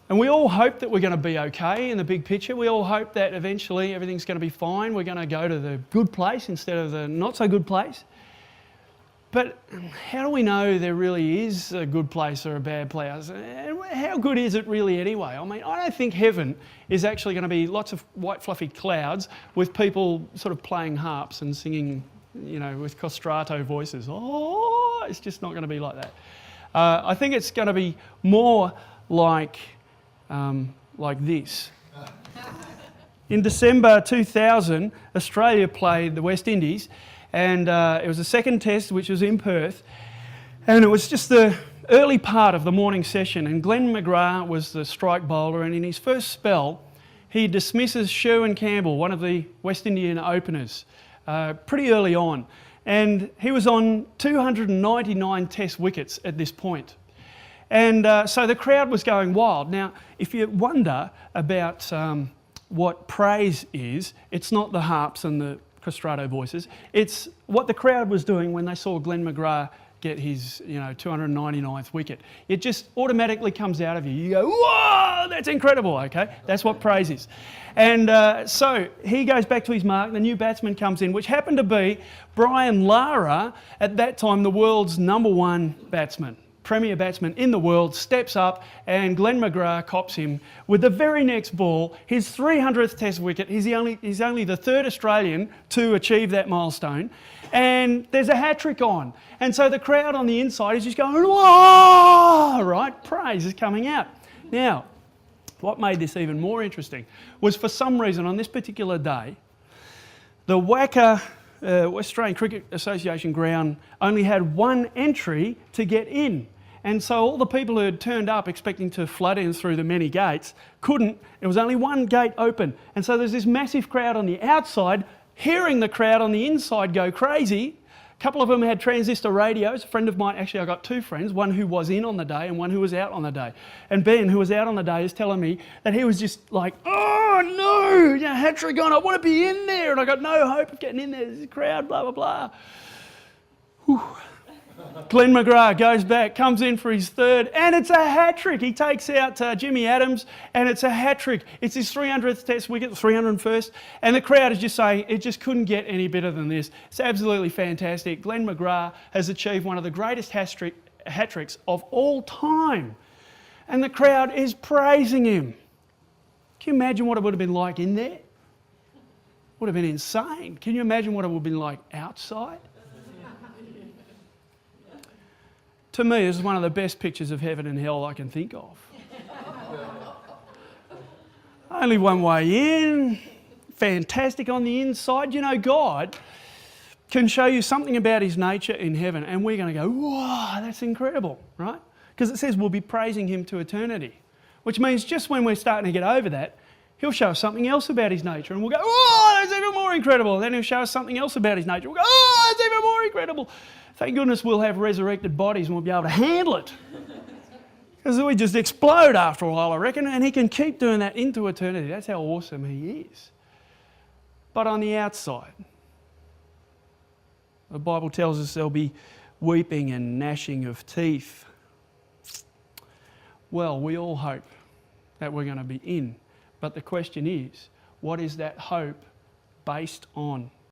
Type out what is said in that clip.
And we all hope that we're going to be okay in the big picture. We all hope that eventually everything's going to be fine. We're going to go to the good place instead of the not so good place. But how do we know there really is a good place or a bad place? And how good is it really anyway? I mean, I don't think heaven is actually going to be lots of white fluffy clouds with people sort of playing harps and singing, you know, with castrato voices. Oh, it's just not going to be like that. I think it's going to be more like this. In December 2000, Australia played the West Indies, and it was the second test, which was in Perth, and it was just the early part of the morning session, and Glen McGrath was the strike bowler, and in his first spell he dismisses Sherwin Campbell, one of the West Indian openers, pretty early on, and he was on 299 test wickets at this point. And so the crowd was going wild. Now, if you wonder about what praise is, it's not the harps and the castrato voices. It's what the crowd was doing when they saw Glen McGrath get his, 299th wicket. It just automatically comes out of you. You go, whoa, that's incredible, okay? That's what praise is. And so he goes back to his mark. The new batsman comes in, which happened to be Brian Lara, at that time the world's #1 batsman. Premier batsman in the world, steps up, and Glen McGrath cops him with the very next ball, his 300th test wicket. He's only the third Australian to achieve that milestone, and there's a hat-trick on. And so the crowd on the inside is just going, whoa, right? Praise is coming out. Now, what made this even more interesting was, for some reason on this particular day, the WACA, West Australian Cricket Association ground, only had one entry to get in. And so all the people who had turned up expecting to flood in through the many gates couldn't. There was only one gate open. And so there's this massive crowd on the outside hearing the crowd on the inside go crazy. A couple of them had transistor radios. A friend of mine, actually I got two friends, one who was in on the day and one who was out on the day. And Ben, who was out on the day, is telling me that he was just like, oh no, hat-trick on, I want to be in there, and I got no hope of getting in there. There's a crowd, blah, blah, blah. Whew. Glen McGrath goes back, comes in for his third, and it's a hat-trick. He takes out Jimmy Adams, and it's a hat-trick. It's his 300th test wicket, 301st, and the crowd is just saying it just couldn't get any better than this. It's absolutely fantastic. Glen McGrath has achieved one of the greatest hat-tricks of all time, and the crowd is praising him. Can you imagine what it would have been like in there? Would have been insane. Can you imagine what it would have been like outside? To me, this is one of the best pictures of heaven and hell I can think of. Only one way in, fantastic on the inside. You know, God can show you something about his nature in heaven, and we're going to go, whoa, that's incredible, right? Because it says we'll be praising him to eternity, which means just when we're starting to get over that, he'll show us something else about his nature, and we'll go, oh, that's even more incredible. And then he'll show us something else about his nature. We'll go, oh, that's even more incredible. Thank goodness we'll have resurrected bodies and we'll be able to handle it. Because we just explode after a while, I reckon, and he can keep doing that into eternity. That's how awesome he is. But on the outside, the Bible tells us there'll be weeping and gnashing of teeth. Well, we all hope that we're going to be in. But the question is, what is that hope based on?